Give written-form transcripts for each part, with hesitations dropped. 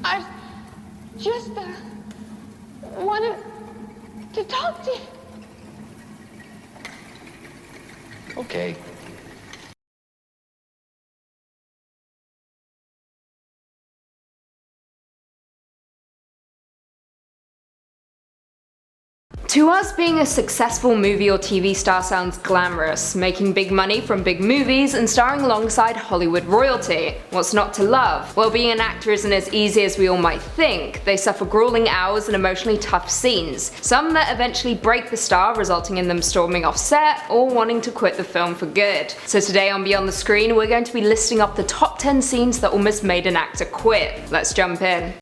I just wanted to talk to you. Okay. To us, being a successful movie or TV star sounds glamorous, making big money from big movies and starring alongside Hollywood royalty. What's not to love? Well, being an actor isn't as easy as we all might think. They suffer grueling hours and emotionally tough scenes, some that eventually break the star, resulting in them storming off set or wanting to quit the film for good. So today on Beyond the Screen, we're going to be listing off the top 10 scenes that almost made an actor quit. Let's jump in.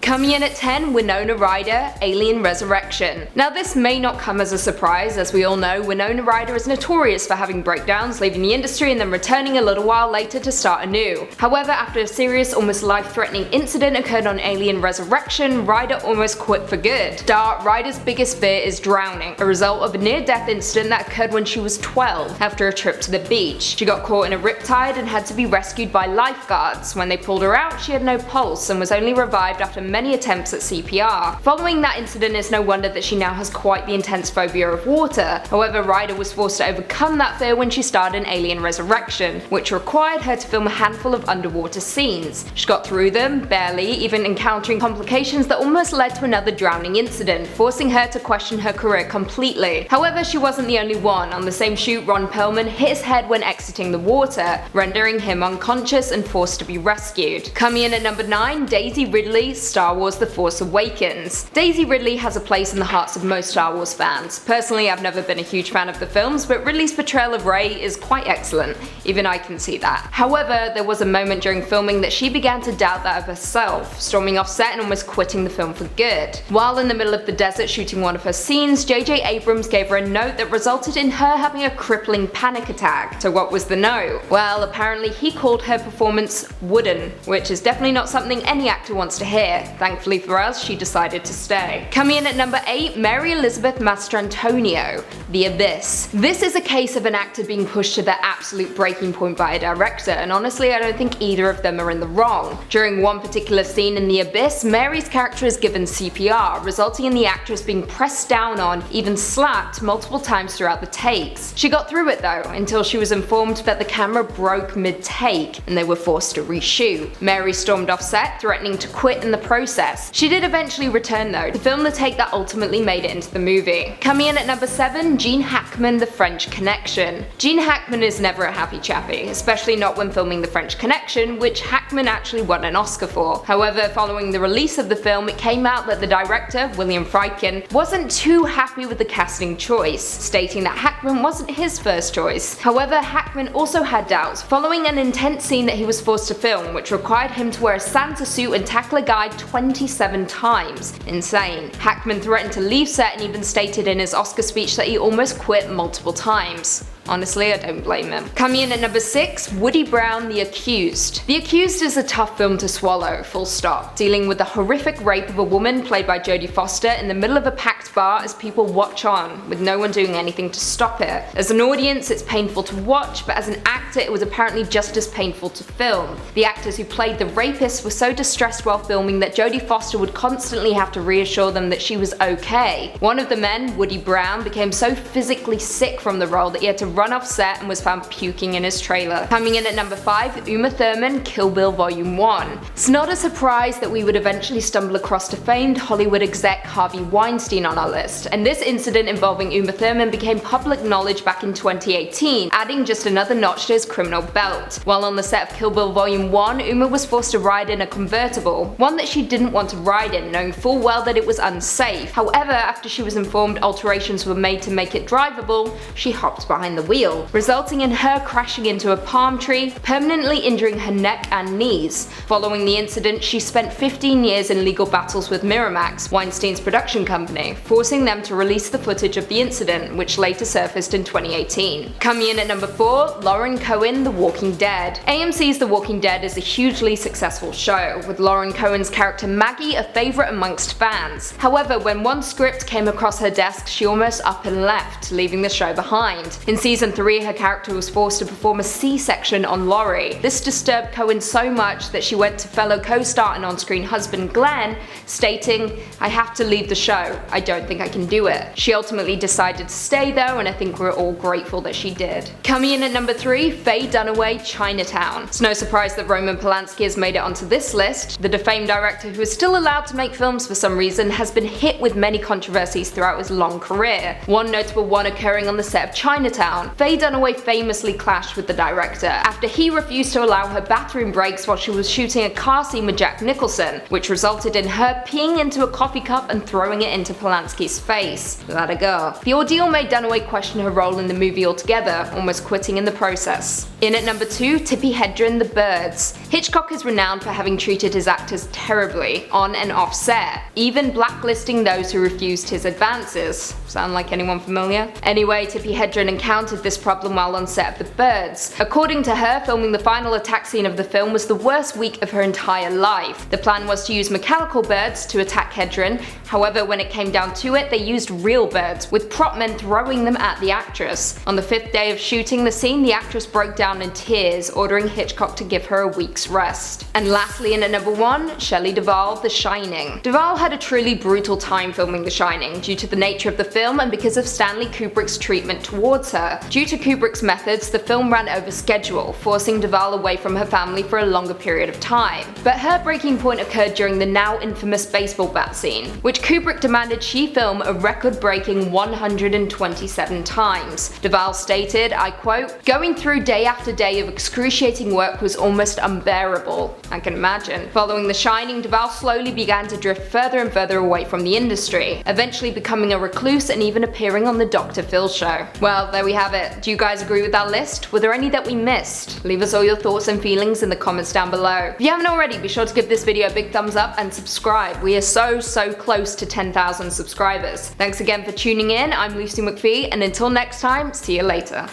Coming in at 10, Winona Ryder, Alien Resurrection. Now this may not come as a surprise, as we all know Winona Ryder is notorious for having breakdowns, leaving the industry and then returning a little while later to start anew. However, after a serious, almost life-threatening incident occurred on Alien Resurrection, Ryder almost quit for good. Ryder's biggest fear is drowning, a result of a near-death incident that occurred when she was 12 after a trip to the beach. She got caught in a riptide and had to be rescued by lifeguards. When they pulled her out, she had no pulse and was only revived after many attempts at CPR. Following that incident, it's no wonder that she now has quite the intense phobia of water. However, Ryder was forced to overcome that fear when she starred in Alien Resurrection, which required her to film a handful of underwater scenes. She got through them, barely, even encountering complications that almost led to another drowning incident, forcing her to question her career completely. However, she wasn't the only one. On the same shoot, Ron Perlman hit his head when exiting the water, rendering him unconscious and forced to be rescued. Coming in at number 9, Daisy Ridley, Star Wars The Force Awakens. Daisy Ridley has a place in the hearts of most Star Wars fans. Personally, I've never been a huge fan of the films, but Ridley's portrayal of Rey is quite excellent. Even I can see that. However, there was a moment during filming that she began to doubt that of herself, storming off set and almost quitting the film for good. While in the middle of the desert shooting one of her scenes, J.J. Abrams gave her a note that resulted in her having a crippling panic attack. So what was the note? Well, apparently he called her performance wooden, which is definitely not something any actor wants to hear. Thankfully for us, she decided to stay. Coming in at number 8, Mary Elizabeth Mastrantonio, The Abyss. This is a case of an actor being pushed to their absolute breaking point by a director, and honestly I don't think either of them are in the wrong. During one particular scene in The Abyss, Mary's character is given CPR, resulting in the actress being pressed down on, even slapped multiple times throughout the takes. She got through it though, until she was informed that the camera broke mid-take, and they were forced to reshoot. Mary stormed off set, threatening to quit in the process. She did eventually return though, to film the take that ultimately made it into the movie. Coming in at number 7, Gene Hackman, The French Connection. Gene Hackman is never a happy chappy, especially not when filming The French Connection, which Hackman actually won an Oscar for. However, following the release of the film, it came out that the director, William Friedkin, wasn't too happy with the casting choice, stating that Hackman wasn't his first choice. However, Hackman also had doubts following an intense scene that he was forced to film, which required him to wear a Santa suit and tackle a guy 27 times. Insane. Hackman threatened to leave set and even stated in his Oscar speech that he almost quit multiple times. Honestly, I don't blame him. Coming in at number 6, Woody Brown, The Accused. The Accused is a tough film to swallow, full stop, dealing with the horrific rape of a woman played by Jodie Foster in the middle of a packed bar as people watch on, with no one doing anything to stop it. As an audience, it's painful to watch, but as an actor, it was apparently just as painful to film. The actors who played the rapists were so distressed while filming that Jodie Foster would constantly have to reassure them that she was okay. One of the men, Woody Brown, became so physically sick from the role that he had to run off set and was found puking in his trailer. Coming in at number 5, Uma Thurman, Kill Bill Volume 1. It's not a surprise that we would eventually stumble across the famed Hollywood exec Harvey Weinstein on our list, and this incident involving Uma Thurman became public knowledge back in 2018, adding just another notch to his criminal belt. While on the set of Kill Bill Volume 1, Uma was forced to ride in a convertible, one that she didn't want to ride in, knowing full well that it was unsafe. However, after she was informed alterations were made to make it drivable, she hopped behind the the wheel, resulting in her crashing into a palm tree, permanently injuring her neck and knees. Following the incident, she spent 15 years in legal battles with Miramax, Weinstein's production company, forcing them to release the footage of the incident, which later surfaced in 2018. Coming in at number 4, Lauren Cohan, The Walking Dead. AMC's The Walking Dead is a hugely successful show, with Lauren Cohan's character Maggie a favourite amongst fans. However, when one script came across her desk, she almost up and left, leaving the show behind. In season 3, her character was forced to perform a C-section on Laurie. This disturbed Cohan so much that she went to fellow co-star and on-screen husband Glenn, stating, "I have to leave the show. I don't think I can do it." She ultimately decided to stay though, and I think we're all grateful that she did. Coming in at number 3, Faye Dunaway, Chinatown. It's no surprise that Roman Polanski has made it onto this list. The defamed director, who is still allowed to make films for some reason, has been hit with many controversies throughout his long career. One notable one occurring on the set of Chinatown. Faye Dunaway famously clashed with the director after he refused to allow her bathroom breaks while she was shooting a car scene with Jack Nicholson, which resulted in her peeing into a coffee cup and throwing it into Polanski's face. Let her go. The ordeal made Dunaway question her role in the movie altogether, almost quitting in the process. In at number 2, Tippi Hedren, The Birds. Hitchcock is renowned for having treated his actors terribly, on and off set, even blacklisting those who refused his advances. Sound like anyone familiar? Anyway, Tippi Hedren encountered this problem while on set of The Birds. According to her, filming the final attack scene of the film was the worst week of her entire life. The plan was to use mechanical birds to attack Hedren, however when it came down to it, they used real birds, with prop men throwing them at the actress. On the 5th day of shooting the scene, the actress broke down in tears, ordering Hitchcock to give her a week's rest. And lastly, in at number 1, Shelley Duvall, The Shining. Duvall had a truly brutal time filming The Shining, due to the nature of the film and because of Stanley Kubrick's treatment towards her. Due to Kubrick's methods, the film ran over schedule, forcing Duvall away from her family for a longer period of time. But her breaking point occurred during the now infamous baseball bat scene, which Kubrick demanded she film a record-breaking 127 times. Duvall stated, I quote, "Going through day after day of excruciating work was almost unbearable." I can imagine. Following The Shining, Duvall slowly began to drift further and further away from the industry, eventually becoming a recluse and even appearing on the Dr. Phil show. Well, there we have it. Do you guys agree with that list? Were there any that we missed? Leave us all your thoughts and feelings in the comments down below. If you haven't already, be sure to give this video a big thumbs up and subscribe. We are so close to 10,000 subscribers. Thanks again for tuning in. I'm Lucy McPhee, and until next time, see you later.